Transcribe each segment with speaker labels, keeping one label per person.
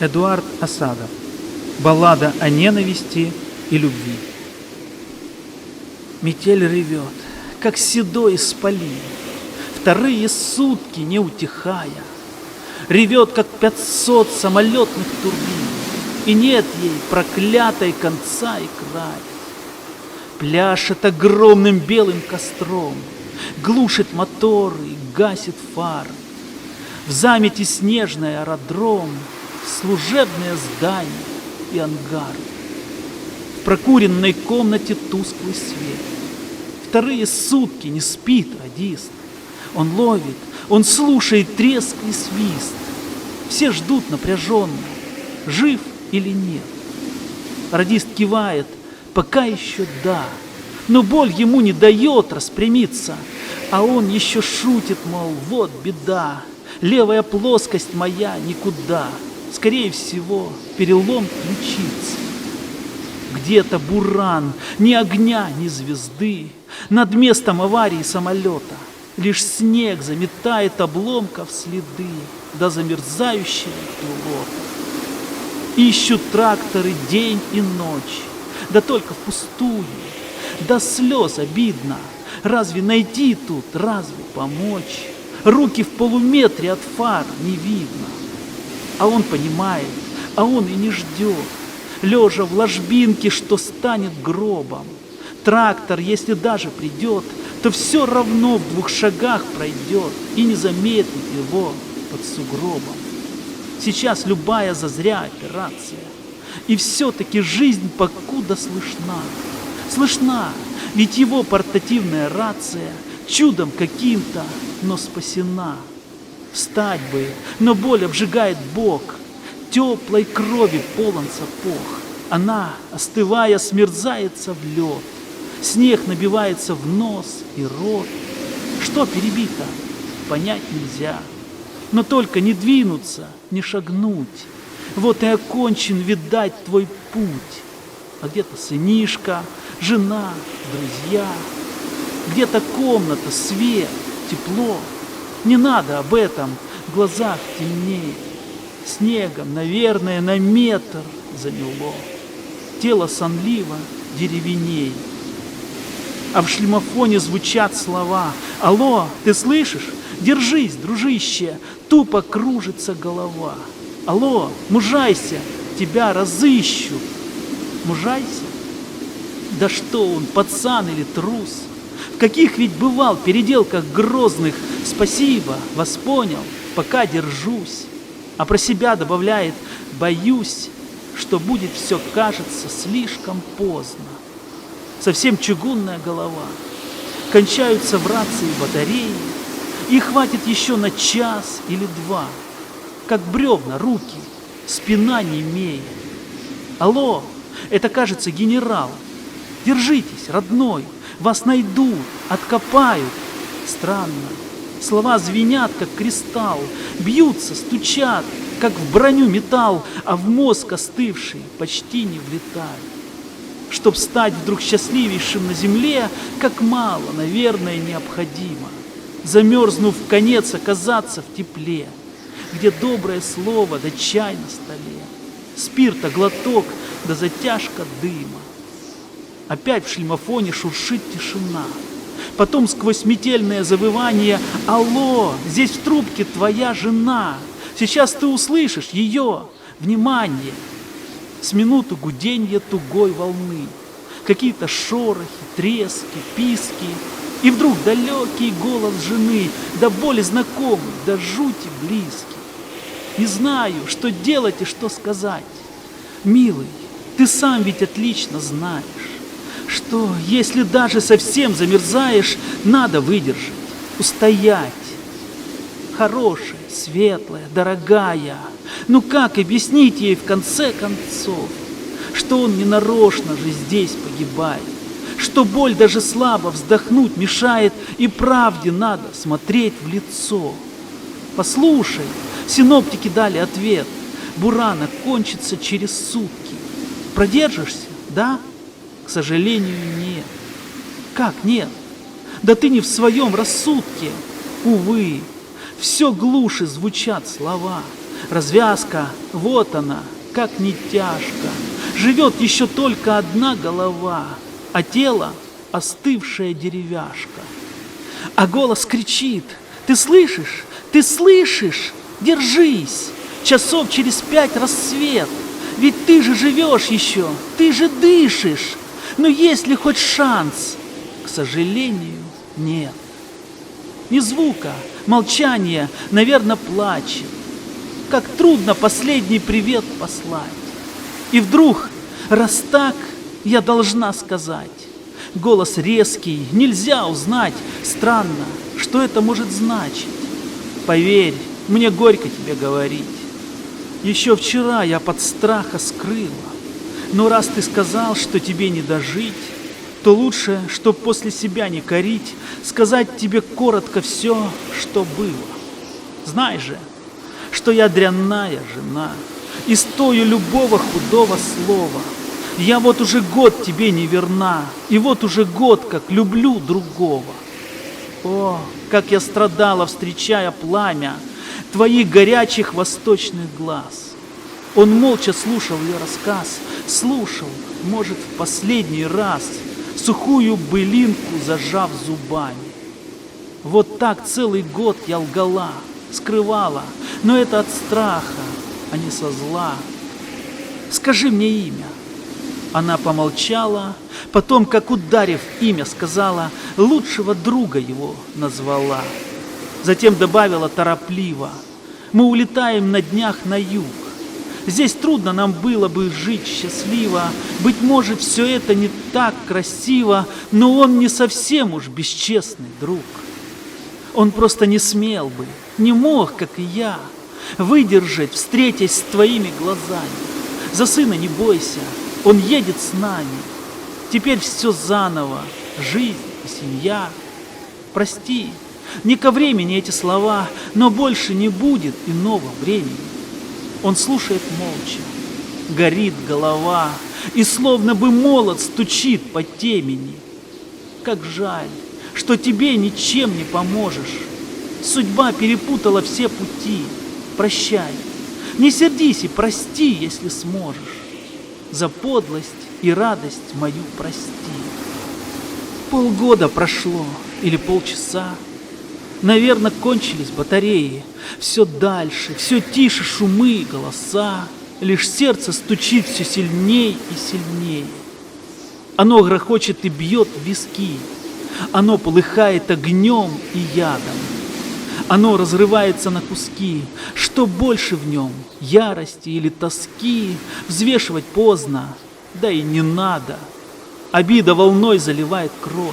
Speaker 1: Эдуард Асадов. Баллада о ненависти и любви. Метель ревет, как седой исполин, вторые сутки не утихая. Ревет, как 500 самолетных турбин, и нет ей проклятой конца и края. Пляшет огромным белым костром, глушит моторы и гасит фары. В замете снежный аэродром, служебное здание и ангар. В прокуренной комнате тусклый свет. Вторые сутки не спит радист. Он ловит, он слушает треск и свист. Все ждут напряженно, жив или нет. Радист кивает, пока еще да, но боль ему не дает распрямиться. А он еще шутит, мол, вот беда, левая плоскость моя никуда. Скорее всего, перелом ключицы. Где-то буран, ни огня, ни звезды. Над местом аварии самолета лишь снег заметает обломков следы до замерзающего пилота. Ищут тракторы день и ночь, да только впустую. До слез обидно, разве найти тут, разве помочь? Руки в полуметре от фар не видно. А он понимает, а он и не ждет, лежа в ложбинке, что станет гробом. Трактор, если даже придет, то все равно в 2 шагах пройдет и не заметит его под сугробом. Сейчас любая зазря операция, и все-таки жизнь покуда слышна. Слышна, ведь его портативная рация чудом каким-то, но спасена. Встать бы, но боль обжигает бок, теплой крови полон сапог. Она, остывая, смерзается в лед. Снег набивается в нос и рот. Что перебито, понять нельзя. Но только не двинуться, не шагнуть. Вот и окончен, видать, твой путь. А где-то сынишка, жена, друзья. Где-то комната, свет, тепло. Не надо об этом, в глазах темнеет. Снегом, наверное, на метр замело. Тело сонливо деревенеет. А в шлемофоне звучат слова: «Алло, ты слышишь? Держись, дружище, тупо кружится голова. Алло, мужайся, тебя разыщут». Мужайся? Да что он, пацан или трус? В каких ведь бывал переделках грозных. Спасибо, вас понял, пока держусь. А про себя добавляет: боюсь, что будет все, кажется, слишком поздно. Совсем чугунная голова. Кончаются в рации батареи, и хватит еще на час или 2. Как бревна руки, спина немеет. Алло, это, кажется, генерал. Держитесь, родной, вас найдут, откопают. Странно, слова звенят, как кристалл, бьются, стучат, как в броню металл, а в мозг остывший почти не влетает. Чтоб стать вдруг счастливейшим на земле, как мало, наверное, необходимо. Замерзнув в конец, оказаться в тепле, где доброе слово да чай на столе, спирта глоток да затяжка дыма. Опять в шлемофоне шуршит тишина. Потом сквозь метельное завывание: «Алло, здесь в трубке твоя жена. Сейчас ты услышишь ее. Внимание!» С минуту гуденья тугой волны, какие-то шорохи, трески, писки, и вдруг далекий голос жены, до боли знакомый, до жути близкий. Не знаю, что делать и что сказать. Милый, ты сам ведь отлично знаешь, что, если даже совсем замерзаешь, надо выдержать, устоять. Хорошая, светлая, дорогая, ну как объяснить ей в конце концов, что он ненарочно же здесь погибает, что боль даже слабо вздохнуть мешает, и правде надо смотреть в лицо. Послушай, синоптики дали ответ: буран окончится через сутки. Продержишься, да? К сожалению, нет. Как нет? Да ты не в своем рассудке. Увы, все глуше звучат слова. Развязка, Вот она, как не тяжко, живет еще только одна голова, а тело — остывшая деревяшка. А голос кричит: ты слышишь? Ты слышишь? Держись! Часов через 5 рассвет. Ведь ты же живешь еще, ты же дышишь. Но есть ли хоть шанс? К сожалению, нет. Ни звука, молчание, наверное, плачет. Как трудно последний привет послать. И вдруг, раз так, я должна сказать. Голос резкий, нельзя узнать. Странно, что это может значить. Поверь, мне горько тебе говорить. Еще вчера я под страха скрыла. Но раз ты сказал, что тебе не дожить, то лучше, чтоб после себя не корить, сказать тебе коротко все, что было. Знай же, что я дрянная жена, и стою любого худого слова. Я вот уже год тебе не верна, и вот уже год, как люблю другого. О, как я страдала, встречая пламя твоих горячих восточных глаз. Он молча слушал ее рассказ, слушал, может, в последний раз, сухую былинку зажав зубами. Вот так целый год я лгала, скрывала, но это от страха, а не со зла. Скажи мне имя. Она помолчала, потом, как ударив имя, сказала, лучшего друга его назвала. Затем добавила торопливо: мы улетаем на днях на юг. Здесь трудно нам было бы жить счастливо. Быть может, все это не так красиво, но он не совсем уж бесчестный друг. Он просто не смел бы, не мог, как и я, выдержать, встретясь с твоими глазами. За сына не бойся, он едет с нами. Теперь все заново, жизнь и семья. Прости, не ко времени эти слова, но больше не будет иного времени. Он слушает молча, горит голова, и словно бы молот стучит по темени. Как жаль, что тебе ничем не поможешь. Судьба перепутала все пути. Прощай, не сердись и прости, если сможешь. За подлость и радость мою прости. Полгода прошло или полчаса. Наверное, кончились батареи. Все дальше, все тише шумы и голоса. Лишь сердце стучит все сильней и сильнее. Оно грохочет и бьет в виски. Оно полыхает огнем и ядом. Оно разрывается на куски. Что больше в нем, ярости или тоски, взвешивать поздно, да и не надо. Обида волной заливает кровь.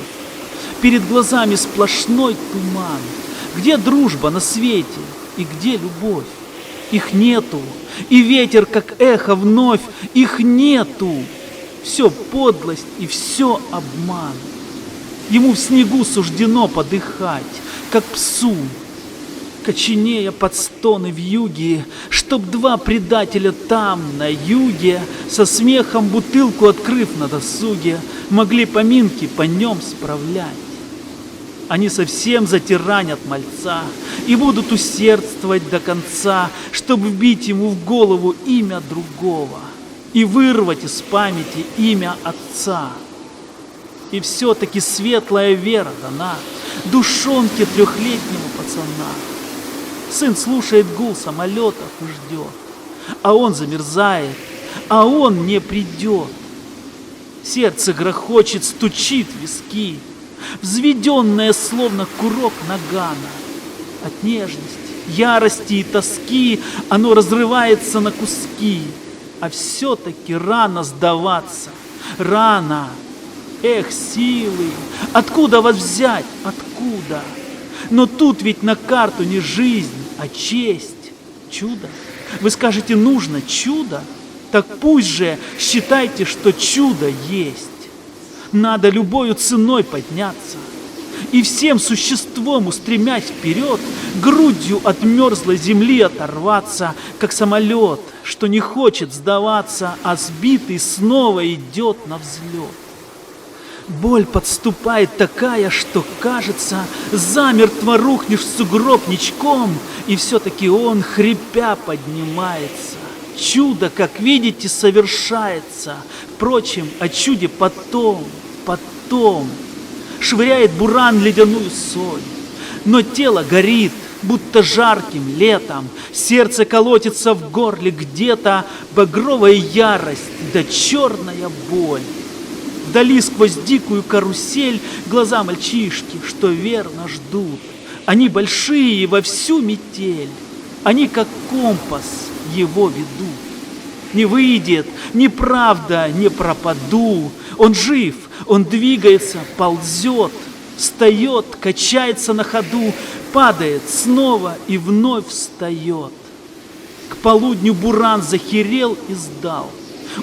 Speaker 1: Перед глазами сплошной туман. Где дружба на свете и где любовь? Их нету, и ветер, как эхо, вновь. Их нету. Все подлость и все обман. Ему в снегу суждено подыхать, как псу, коченея под стоны вьюги, чтоб два предателя там, на юге, со смехом бутылку открыв на досуге, могли поминки по нем справлять. Они совсем затиранят мальца и будут усердствовать до конца, чтобы вбить ему в голову имя другого и вырвать из памяти имя отца. И все-таки светлая вера дана душонке трехлетнего пацана. Сын слушает гул самолетов и ждет, а он замерзает, а он не придет. Сердце грохочет, стучит в виски, взведенное словно курок нагана. От нежности, ярости и тоски оно разрывается на куски. А все-таки рано сдаваться, рано. Эх, силы, откуда вас взять, откуда? Но тут ведь на карту не жизнь, а честь. Чудо? Вы скажете, нужно чудо? Так пусть же считайте, что чудо есть. Надо любою ценой подняться и всем существом, устремясь вперед, грудью от мерзлой земли оторваться, как самолет, что не хочет сдаваться, а сбитый снова идет на взлет. Боль подступает такая, что, кажется, замертво рухнешь в сугроб ничком, и все-таки он, хрипя, поднимается. чудо, как видите, совершается. Впрочем, о чуде потом. Швыряет буран ледяную соль. Но тело горит, будто жарким летом. Сердце колотится в горле где-то. Багровая ярость да черная боль. Вдали сквозь дикую карусель глаза мальчишки, что верно ждут. Они большие во всю метель. Они как компас его ведут. Не выйдет, неправда, не пропаду. Он жив, он двигается, ползет, встает, качается на ходу, падает снова и вновь встает. К полудню буран захерел и сдал.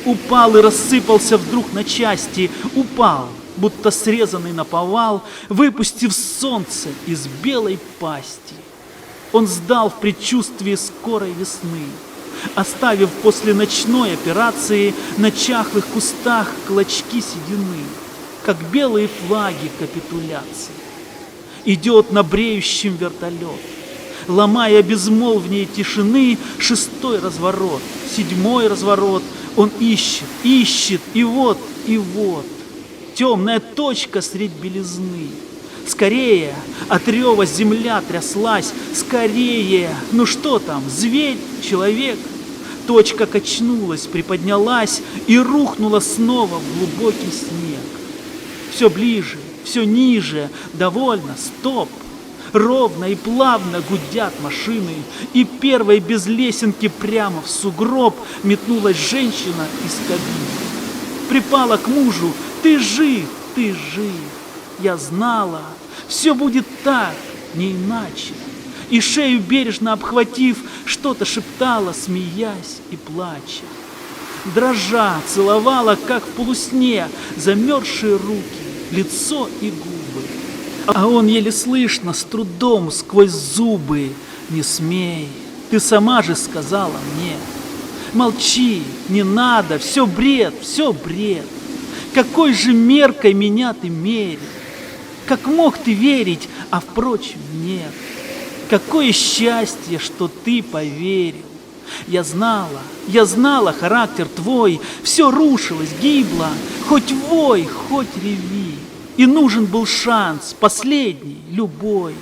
Speaker 1: Упал и рассыпался вдруг на части. Упал, будто срезанный наповал, выпустив солнце из белой пасти. Он сдал в предчувствии скорой весны, оставив после ночной операции на чахлых кустах клочки седины, как белые флаги капитуляции. Идет на бреющем вертолет, ломая безмолвнее тишины, 6-й разворот, 7-й разворот. Он ищет, и вот, темная точка средь белизны. Скорее, от рева земля тряслась, скорее, ну что там, зверь, человек? Точка качнулась, приподнялась и рухнула снова в глубокий снег. Все ближе, все ниже, довольно, стоп. Ровно и плавно гудят машины, и первой без лесенки прямо в сугроб метнулась женщина из кабины. Припала к мужу: ты жив, я знала, все будет так, не иначе. И шею бережно обхватив, что-то шептала, смеясь и плача. Дрожа целовала, как в полусне, замерзшие руки, лицо и губы. А он еле слышно, с трудом, сквозь зубы: не смей, ты сама же сказала мне. Молчи, не надо, все бред, все бред. Какой же меркой меня ты мерил? Как мог ты верить, а впрочем нет? Какое счастье, что ты поверил. Я знала характер твой, все рушилось, гибло, хоть вой, хоть реви. И нужен был шанс, последний, любой.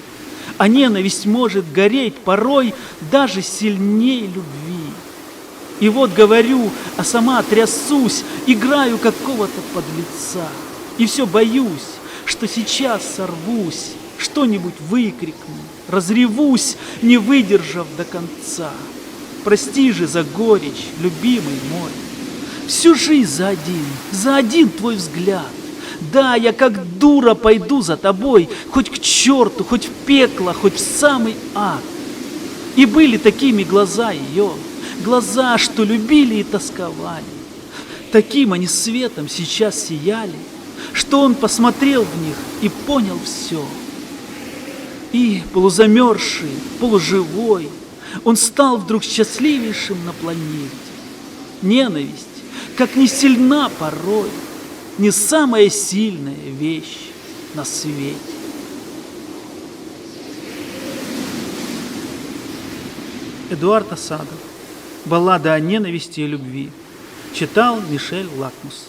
Speaker 1: А ненависть может гореть порой даже сильнее любви. И вот говорю, а сама трясусь, играю какого-то подлеца. И все боюсь, что сейчас сорвусь, что-нибудь выкрикну, разревусь, не выдержав до конца. Прости же за горечь, любимый мой. Всю жизнь за один твой взгляд. Да, я как дура пойду за тобой, хоть к черту, хоть в пекло, хоть в самый ад. И были такими глаза ее, глаза, что любили и тосковали. Таким они светом сейчас сияли, что он посмотрел в них и понял все. И полузамерзший, полуживой, он стал вдруг счастливейшим на планете. Ненависть, как не сильна порой, не самая сильная вещь на свете. Эдуард Асадов. Баллада о ненависти и любви. Читал Мишель Лакмус.